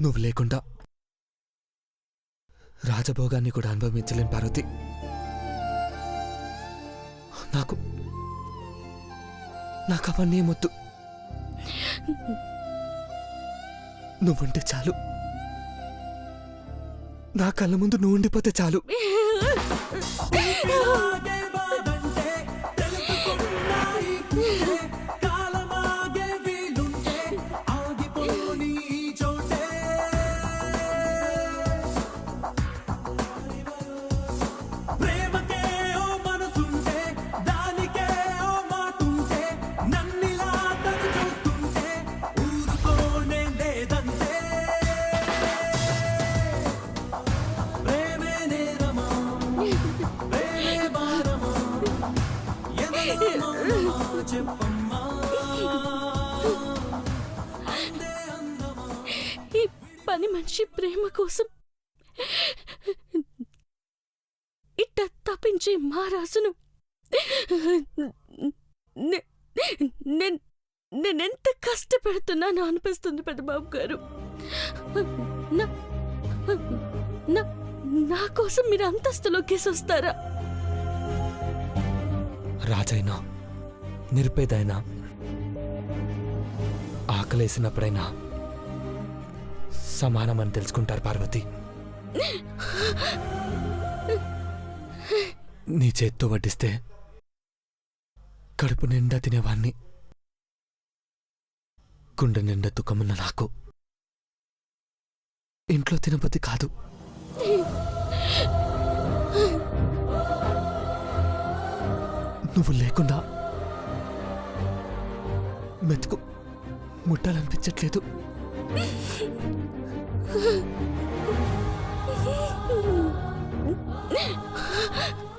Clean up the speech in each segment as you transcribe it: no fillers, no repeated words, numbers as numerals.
నువ్వు లేకుండా రాజభోగాన్ని కూడా అనుభవించలేను పార్వతి. నాకు అవన్నీ మొద్దు. నువ్వుంటే చాలు, నా కళ్ళ ముందు నువ్వు ఉండిపోతే చాలు. ఈ పని మనిషి ప్రేమ కోసం ఇట్ట తప్పించే మహారాజును నేనెంత కష్టపెడుతున్నానో అనిపిస్తుంది పెద్దబాబు గారు. నా కోసం మీరు అంతస్తులోకేసి వస్తారా? రాజైనా నిరుపేదైనా ఆకలేసినప్పుడైనా సమానమని తెలుసుకుంటారు పార్వతి. నీ చేత్తో వడ్డిస్తే కడుపు నిండా తినేవాణ్ణి. గుండె నిండా దుఃఖమున్న నాకు ఇంట్లో తినబుద్ధి కాదు. నువ్వు లేకుండా మెతుకు ముట్టాలనిపించట్లేదు.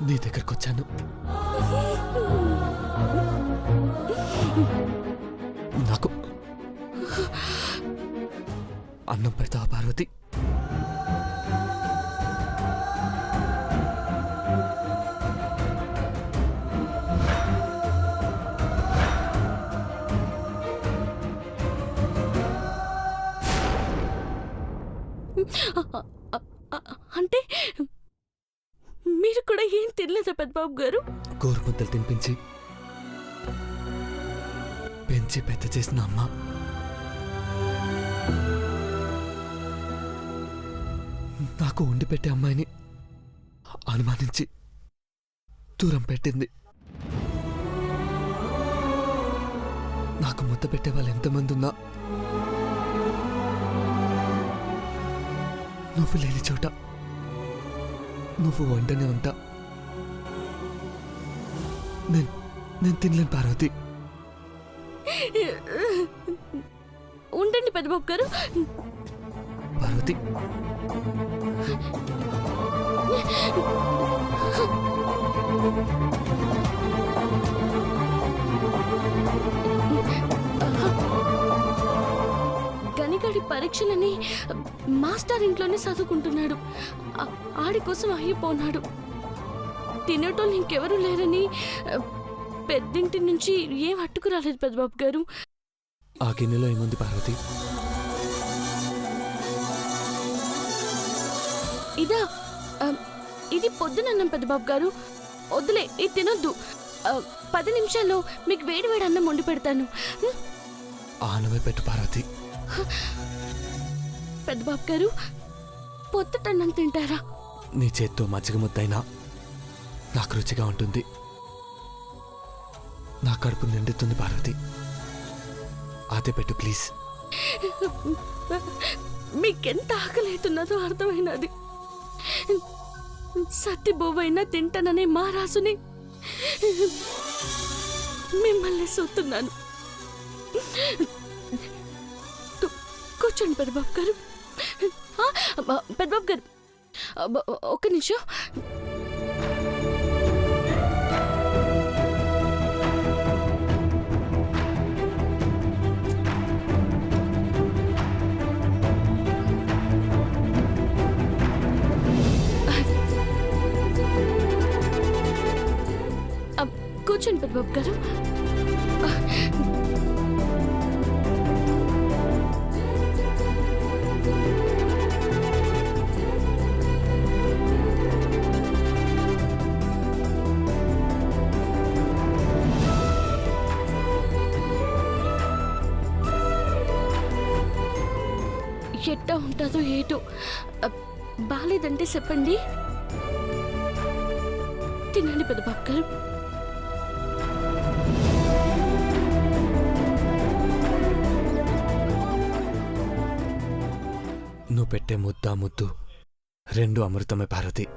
నీ దగ్గరకు వచ్చాను. నాకు అన్నం పెడతావా పార్వతి? అంటే మీరు కూడా ఏం తినలేదా పెద్దబాబు గారు? గోరుముద్దలు తినిపించి పెంచి పెద్ద చేసిన అమ్మ నాకు వండి పెట్టే అమ్మాయిని అనుమానించి దూరం పెట్టింది. నాకు ముద్ద పెట్టే వాళ్ళు ఎంతమంది ఉన్నా నువ్వు లేని చోట నువ్వు వంటనే ఉంటా. నేను తినలేను పార్వతి. ఉండండి పెద్దబాబు గారు. పార్వతి గనిగాడి పరీక్షలని మాస్టర్ ఇంట్లోనే చదువుకుంటున్నాడు. ఆడి కోసం అయిపోన్నాడు. తినేటోళ్ళు ఇంకెవరూ లేరని పెద్దింటి నుంచి ఏం అట్టుకు రాలేదు పెద్దబాబు గారు. ఆ గిన్నెలో ఏముంది పార్వతి? ఇదా, ఇది పొద్దునన్నం పెద్దబాబు గారు. వద్దులే, ఇది తినొద్దు. 10 నిమిషాల్లో మీకు వేడి వేడి అన్నం వండి పెడతాను. ఆనవే పెట్టు పార్వతి. పెద్దబాబు గారు, పొద్దుటన్నం తింటారా? నీ చేత్తో మజ్జిగ ముద్దైనా నాకు రుచిగా ఉంటుంది. నా కడుపు నిండుతుంది పార్వతి. అదే పెట్టు ప్లీజ్. మీకెంత ఆకలితున్నదో అర్థమైనది. సత్తి బోవైనా తింటాననే మహారాజుని మిమ్మల్ని సూతున్నాను. కూర్చోండి పెద్దబాబు గారు. పెద్దబాబు గారు, ఒక్క నిమిషం. కూర్చోండి పెద్దబాబు గారు. ఎట్టా ఉంటుందో ఏటో. బాలేదంటే చెప్పండి, తినండి పెద్దబాబు గారు. నువ్వు పెట్టే ముద్దు రెండు అమృతమే పార్వతి.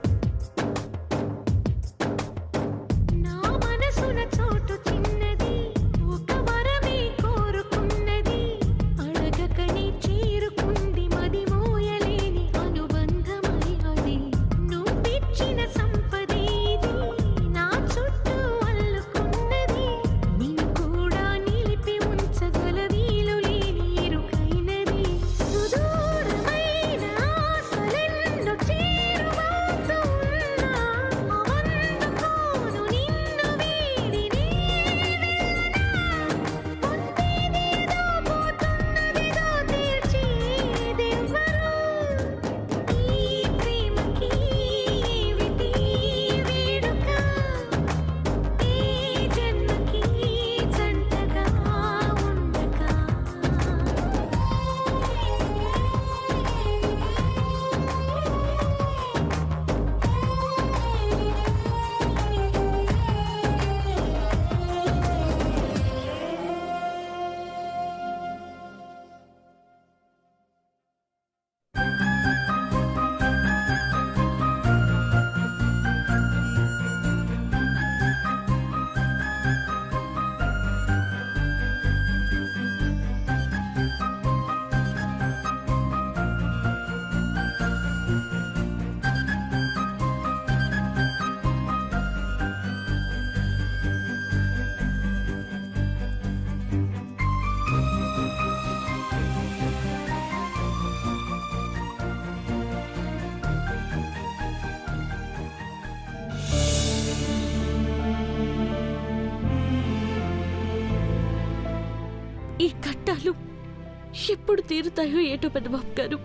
ఈ కట్టాలు ఎప్పుడు తీరుతాయో ఏటో పెద్దబాబు గారు.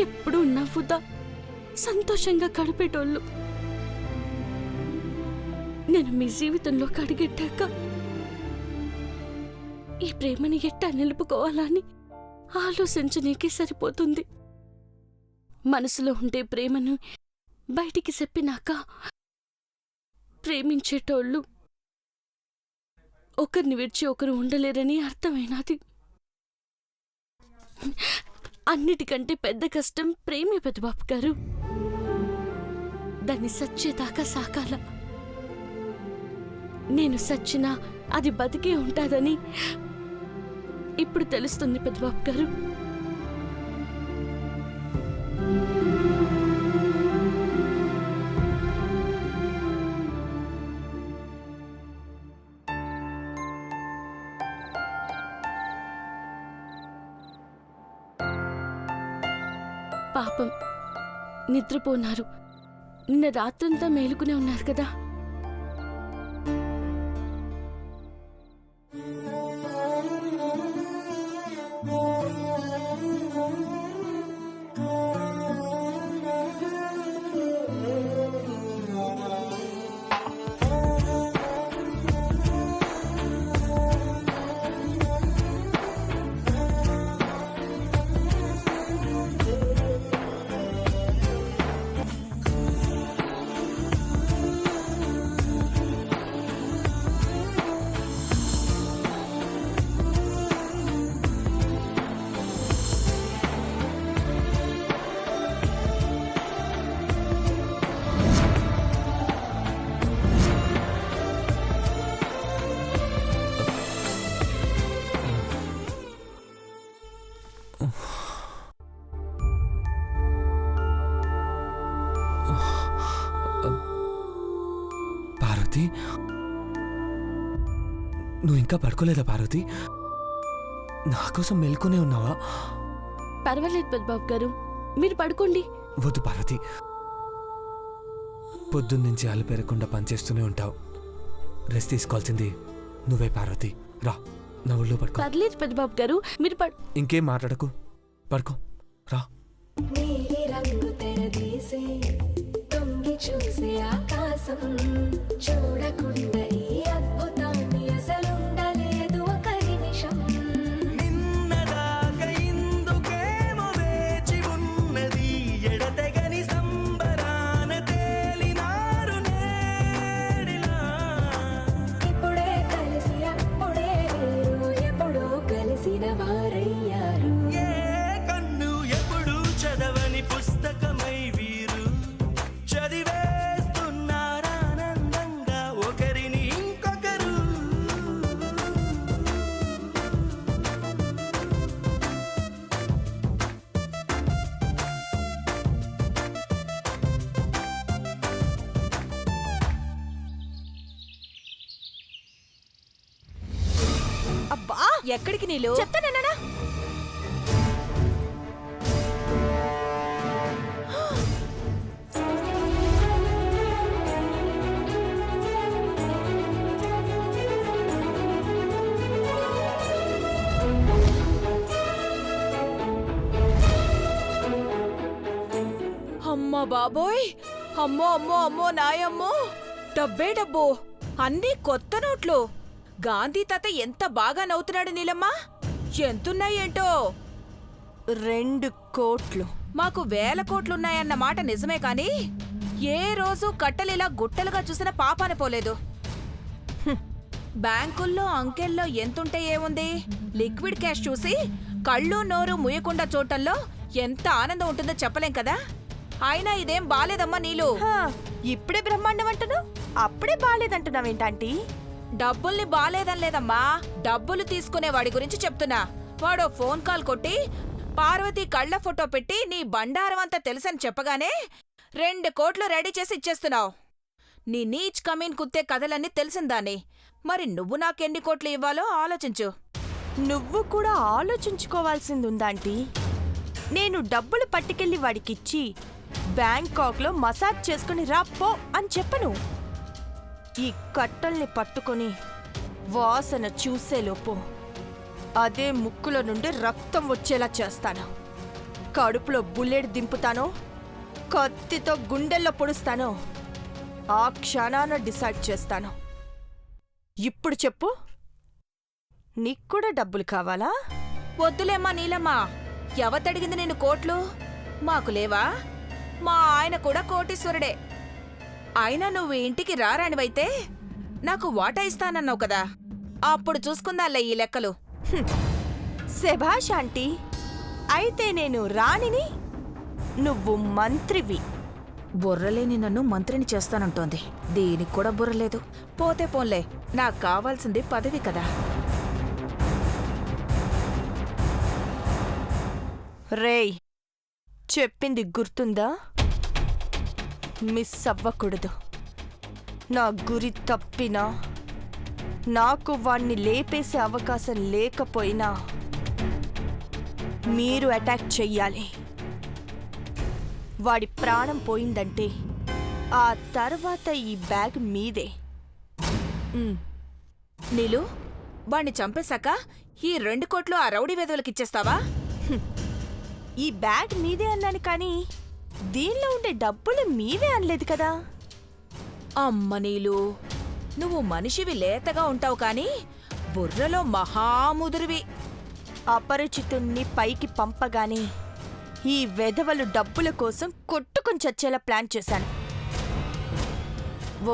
ఎప్పుడు నవ్వుతా సంతోషంగా గడిపేటోళ్ళు నేను మీ జీవితంలో అడుగెట్టాక ఈ ప్రేమని ఎట్టా నిలుపుకోవాలని ఆలోచించనీకే సరిపోతుంది. మనసులో ఉండే ప్రేమను బయటికి చెప్పినాక ప్రేమించేటోళ్ళు ఒకరిని విడిచి ఒకరు ఉండలేరని అర్థమైనది. అన్నిటికంటే పెద్ద కష్టం ప్రేమే పెద్దబాబు గారు. దాన్ని సచ్చేదాకా సాకాల. నేను సచ్చినా అది బతికే ఉంటాదని ఇప్పుడు తెలుస్తుంది పెద్దబాబు గారు. పాపం నిద్రపోన్నారు. నిన్న రాత్రంతా మేలుకునే ఉన్నారు కదా. పార్వతి, నువ్వు ఇంకా పడుకోలేదా పార్వతి? నా కోసం మెలుకునే ఉన్నావా? పర్వాలేదు పెద్దబాబు గారు, మీరు పడుకోండి. వద్దు పార్వతి, పొద్దున్నుంచి అలుపెరగకుండా పనిచేస్తూనే ఉంటావు. రెస్ట్ తీసుకోవాల్సింది నువ్వే పార్వతి. రా, నా ఊళ్ళో పడుకో. పర్లేదు పెద్దబాబు గారు, మీరు ఇంకేం మాట్లాడకు, పడుకో. రా. చూసే ఆకాశం చూడకుండా ఈ అద్భుతాన్ని అసలుండలేదు ఒక నిమిషం. అబ్బా ఎక్కడికి నీళ్ళు చెప్తానన్నా. అమ్మా బాబోయ్, అమ్మో అమ్మో అమ్మో నాయమ్మో, డబ్బే డబ్బు, అన్నీ కొత్త నోట్లు. గాంధీ తాత ఎంత బాగా నవ్వుతున్నాడు నీలమ్మా. ఎంతున్నాయేంటో. 2 కోట్లు. మాకు 1000 కోట్లున్నాయన్న మాట నిజమే కాని ఏ రోజు కట్టలిలా గుట్టలుగా చూసిన పాపాన పోలేదు. బ్యాంకుల్లో అంకెల్లో ఎంతుంటే ఏముంది, లిక్విడ్ క్యాష్ చూసి కళ్ళు నోరు ముయ్యకుండా చూడటంలో ఎంత ఆనందం ఉంటుందో చెప్పలేం కదా. అయినా ఇదేం బాలేదమ్మా నీలు. ఇప్పుడే బ్రహ్మాండం అంటున్నావు, అప్పుడే బాలేదంటున్నావేంటాంటీ? డబ్బుల్ని బాలేదని లేదమ్మా, డబ్బులు తీసుకునే వాడి గురించి చెప్తున్నా. వాడో ఫోన్ కాల్ కొట్టి పార్వతి కళ్ళ ఫోటో పెట్టి నీ బండారం అంతా తెలుసని చెప్పగానే 2 కోట్లు రెడీ చేసి ఇచ్చేస్తున్నావు. నీ నీచ్ కమీన్ కుత్తే కథలన్నీ తెలిసిందాన్ని. మరి నువ్వు నాకెన్ని కోట్లు ఇవ్వాలో ఆలోచించు. నువ్వు కూడా ఆలోచించుకోవాల్సిందుందాంటీ. నేను డబ్బులు పట్టుకెళ్ళి వాడికిచ్చి బ్యాంకాక్లో మసాజ్ చేసుకుని రాపో అని చెప్పను. ఈ కట్టల్ని పట్టుకొని వాసన చూసేలోపు అదే ముక్కులో నుండి రక్తం వచ్చేలా చేస్తాను. కడుపులో బుల్లెట్ దింపుతానో కత్తితో గుండెల్లో పొడుస్తానో ఆ క్షణాన డిసైడ్ చేస్తాను. ఇప్పుడు చెప్పు, నీకు కూడా డబ్బులు కావాలా? వద్దులేమ్మా నీలమ్మా, ఎవతడిగింది నిన్ను కోట్లు? మాకు లేవా? మా ఆయన కూడా కోటీశ్వరుడే. అయినా నువ్వు ఇంటికి రారానివైతే నాకు వాటా ఇస్తానన్నావు కదా, అప్పుడు చూసుకుందాలే ఈ లెక్కలు. శభాష్ ఆంటీ, అయితే నేను రాణిని, నువ్వు మంత్రివి. బుర్రలేని నన్ను మంత్రిని చేస్తానంటోంది. దీనికి కూడా బుర్రలేదు. పోతే పోన్లే, నాకు కావాల్సింది పదవి కదా. రేయ్, చెప్పింది గుర్తుందా? మిస్ అవ్వకూడదు. నా గురి తప్పినా, నాకు వాణ్ణి లేపేసే అవకాశం లేకపోయినా మీరు అటాక్ చెయ్యాలి. వాడి ప్రాణం పోయిందంటే ఆ తర్వాత ఈ బ్యాగ్ మీదే. నీలు, వాణ్ణి చంపేశాక ఈ 2 కోట్లు ఆ రౌడీ వెధవులకిచ్చేస్తావా? ఈ బ్యాగ్ మీదే అన్నాను కానీ దీనిలో ఉండే డబ్బులు మీవే అనలేదు కదా. అమ్మ నీలు, నువ్వు మనిషివి లేతగా ఉంటావు కాని బుర్రలో మహాముదురివి. అపరిచితుణ్ణి పైకి పంపగానే ఈ వెధవలు డబ్బుల కోసం కొట్టుకుని చచ్చేలా ప్లాన్ చేశాను.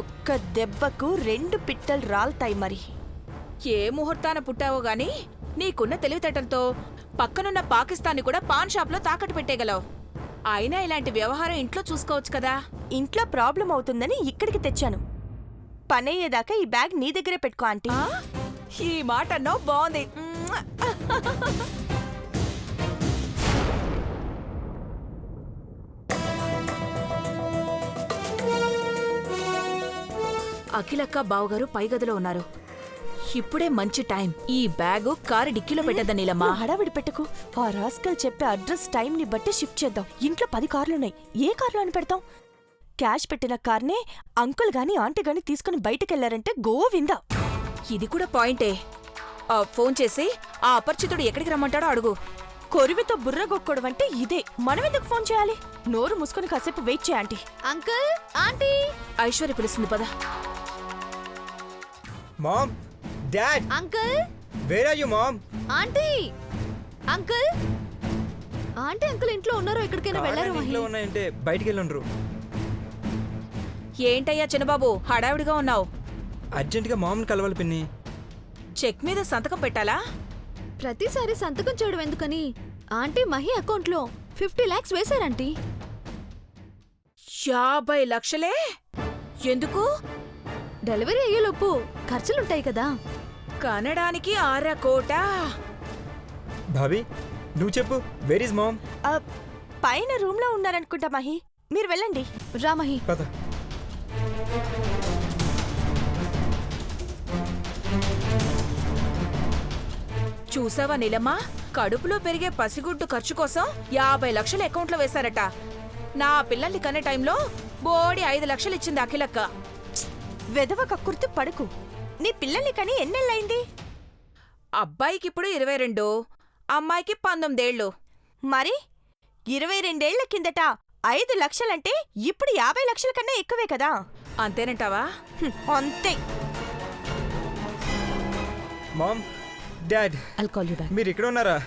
ఒక్క దెబ్బకు 2 పిట్టలు రాల్తాయి. మరి ఏ ముహూర్తాన పుట్టావో గాని నీకున్న తెలివితేటలతో పక్కనున్న పాకిస్తాన్ని కూడా పాన్ షాప్లో తాకట్టు పెట్టేయగలవు. అయినా ఇలాంటి వ్యవహారం ఇంట్లో చూసుకోవచ్చు కదా. ఇంట్లో ప్రాబ్లం అవుతుందని ఇక్కడికి తెచ్చాను. పనయ్యేదాకా ఈ బ్యాగ్ నీ దగ్గరే పెట్టుకో ఆంటీ. ఈ మాట అన్నో బాగుంది. అఖిలక్క బావగారు పై గదిలో ఉన్నారు. ఇప్పుడే మంచి టైం. ఈ బ్యాగు కారు డిక్కీలో పెట్టద్దా నీలమ్మా? హడావిడి పెట్టకు. ఆ రాస్కల్ చెప్పే అడ్రస్ టైం ని బట్టి షిఫ్ట్ చేద్దాం. ఇంట్లో 10 కార్లున్నాయి, ఏ కార్లో అని పెడతాం? క్యాష్ పెట్టిన కార్నే అంకుల్ గాని ఆంటీ గాని తీసుకుని బయటకెళ్లారంటే గోవిందా. ఇది కూడా పాయింటే. ఫోన్ చేసి ఆ అపరిచితుడు ఎక్కడికి రమ్మంటాడో అడుగు. కొరివితో బుర్రగొక్కడు అంటే ఇదే. మనం ఎందుకు ఫోన్ చేయాలి? నోరు మూసుకొని కాసేపు వెయిట్ చేయ ఆంటీ. Uncle, aunty. ఐశ్వర్య పిలుస్తుంది పద. Mom, dad, uncle, where are you mom? Aunty. Uncle, aunty uncle ఇంట్లో ఉన్నారో ఎక్కడికైనా వెళ్ళారు? ఇంట్లో ఉన్నాయంటే బయటికి వెళ్ళండ్రు. ఏంటయ్యా చిన్నబాబు హడావిడిగా ఉన్నావు? అర్జెంటుగా మామ్ని కలవాలి పిన్ని. చెక్ మీద సంతకం పెట్టాలా? ప్రతిసారి సంతకం చేయడం ఎందుకని ఆంటీ మహి అకౌంట్లో 50 lakhs వేశారంటీ. 50 లక్షలే? ఎందుకు? డెలివరీ అయ్యేలోపు ఖర్చులుంటాయి కదా. కనడానికి 6 కోట. భాబీ, నువ్వు చెప్పు, వేర్ ఇస్ మామ్? పైన రూమ్ లో ఉన్నారనుకుంటా మహి, మీరు వెళ్ళండి. రా మహి. పద. చూసావా నీలమ్మా, కడుపులో పెరిగే పసిగుడ్డు ఖర్చు కోసం 50 లక్షలు అకౌంట్లో వేశారట. నా పిల్లల్ని కనే టైంలో బోడి 5 లక్షలు ఇచ్చింది అఖిలక్క. వెదవ కక్కుర్తి పడుకు. నీ పిల్లల్ని కని ఎన్నెళ్ళయింది? అబ్బాయికిప్పుడు 22, అమ్మాయికి 19 ఏళ్ళు. మరి 22 ఏళ్ల కిందట 5 లక్షలంటే ఇప్పుడు 50 లక్షల కన్నా ఎక్కువే కదా. అంతేనంటావా? అంతే. Mom, dad, I'll call you back. మీరు ఇక్కడ ఉన్నారా?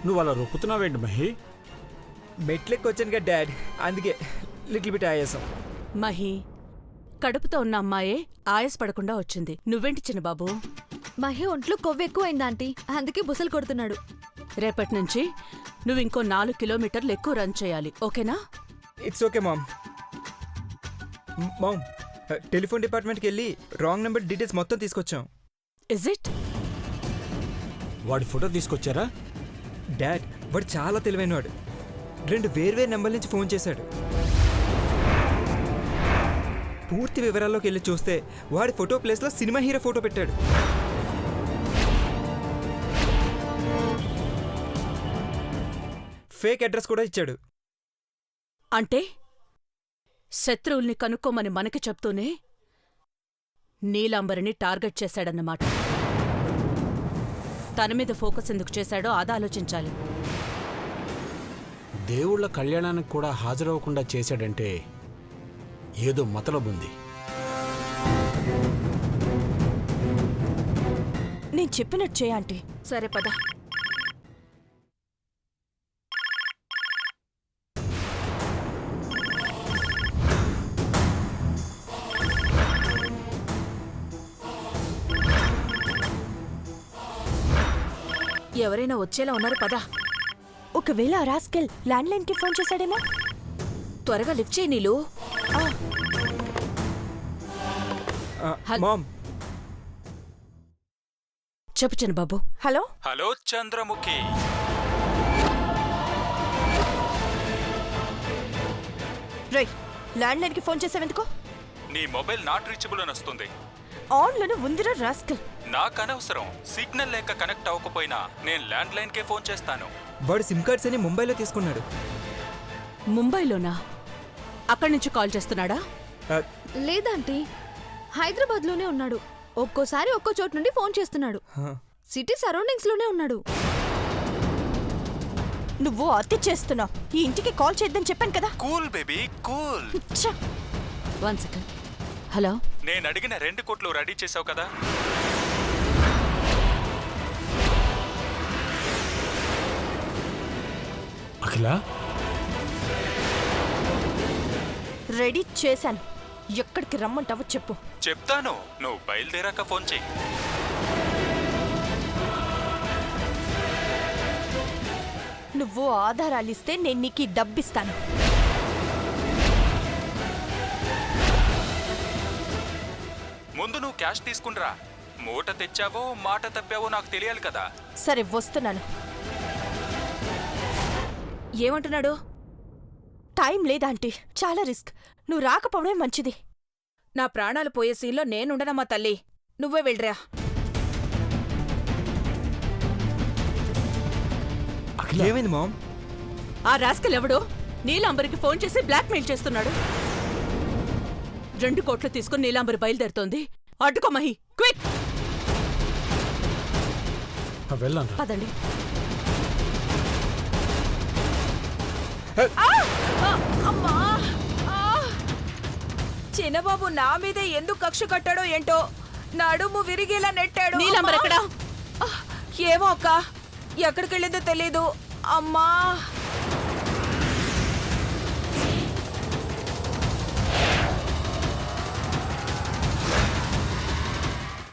నువ్వు అలా రొప్పుతున్నావేంటి మహి? మెట్లెక్కి వచ్చాను కదా డాడ్, అందుకే లిటిల్ బిట్ ఆయాసం. మహి, కడుపుతో ఉన్న అమ్మాయే ఆయాసపడకుండా వచ్చింది. నువ్వేంటి చిన్నబాబు? మహి ఒంట్లో కొవ్వు ఎక్కువైంది ఆంటీ, అందుకే బుసలు కొడుతున్నాడు. రేపటి నుంచి నువ్వు ఇంకో 4 కిలోమీటర్లు ఎక్కువ రన్ చేయాలి, ఓకేనా? It's okay mom. Mom, telephone డిపార్ట్మెంట్కి వెళ్ళి రాంగ్ నెంబర్ డీటెయిల్స్ మొత్తం తీసుకొచ్చాం. Is it? వాడి ఫోటో తీసుకొచ్చారా? డాడ్, వాడు చాలా తెలివైనవాడు. 2 వేర్వేరు నెంబర్ల నుంచి ఫోన్ చేశాడు. పూర్తి వివరాల్లోకి వెళ్ళి చూస్తే వాడి ఫోటో ప్లేస్లో సినిమా హీరో ఫోటో పెట్టాడు. ఫేక్ అడ్రస్ కూడా ఇచ్చాడు. అంటే శత్రువుల్ని కనుక్కోమని మనకి చెప్తూనే నీలాంబరిని టార్గెట్ చేశాడన్నమాట. తన మీద ఫోకస్ ఎందుకు చేశాడో అది ఆలోచించాలి. దేవుళ్ళ కళ్యాణానికి కూడా హాజరవ్వకుండా చేశాడంటే ఏదో మతలబుంది. నేను చెప్పినట్టు చేయ ఆంటీ. సరే పద. ఎవరైనా వచ్చేలా ఉన్నారు, పద. ఒకవేళ ఆ రాస్కెల్ ల్యాండ్లైన్కి ఫోన్ చేశాడేమో. త్వరగా లిఫ్ట్ చేయి నీలు. మామ్, చెప్పు చిన్నబాబు. హలో. హలో చంద్రముఖి, రై, ల్యాండ్లైన్కి ఫోన్ చేసావెందుకో? నీ మొబైల్ నాట్ రీచబుల్ అని వస్తుంది. ఆన్లోనే ఉందిరా రాస్కెల్. నాకు అనవసరం. సిగ్నల్ లేక కనెక్ట్ అవ్వకపోయినా నేను ల్యాండ్ లైన్ కే ఫోన్ చేస్తాను. వాడు సిమ్ కార్డ్స్ అని ముంబైలో తీసుకున్నాడు. ముంబైలోనా? అక్కడి నుంచి కాల్ చేస్తున్నాడా? లేదాంటీ, హైదరాబాద్లోనే ఉన్నాడు. ఒక్కోసారి ఒక్కో చోటు నుండి ఫోన్ చేస్తున్నాడు. సిటీ సరౌండింగ్స్ లోనే ఉన్నాడు. నువ్వు అతి చేస్తున్నావు. ఈ ఇంటికి కాల్ చేద్దని చెప్పాను కదా. Cool baby cool. ఛ! 1 సెకండ్. హలో. నేను అడిగిన 2 కోట్లు రెడీ చేసావు కదా? అఖిల, రెడీ చేశాను. ఎక్కడికి రమ్మంటావో చెప్పు. చెప్తాను, నువ్వు బయలుదేరాక ఫోన్ చెయ్యి. నువ్వు ఆధారాలిస్తే నేను నీకు ఈ డబ్బిస్తాను. ముందు నువ్వు క్యాష్ తీసుకునిరా. మూట తెచ్చావో మాట తప్పావో నాకు తెలియాలి కదా. సరే, వస్తున్నాను. ఏమంటున్నాడు? టైం లేదా ఆంటీ, చాలా రిస్క్. నువ్వు రాకపోవడమే మంచిది. నా ప్రాణాలు పోయే సీన్లో నేనుండనమ్మా తల్లి. నువ్వే వెళ్ళరా. ఏమైంది మామ్? ఆ రాస్కెల్ ఎవడో నీలాంబరికి ఫోన్ చేసి బ్లాక్మెయిల్ చేస్తున్నాడు. 2 కోట్లు తీసుకుని నీలాంబరి బయలుదేరుతోంది. అడ్డుకో మహి, క్విక్. వెళ్ళాను. పదండి. అమ్మా! చిన్నబాబు నా మీదే ఎందుకు కక్ష కట్టాడో ఏంటో. నడుము విరిగేలా నెట్టాడు. నీలాంబర్ ఎక్కడా? ఏమో అక్క, ఎక్కడికెళ్ళిందో తెలీదు. అమ్మా!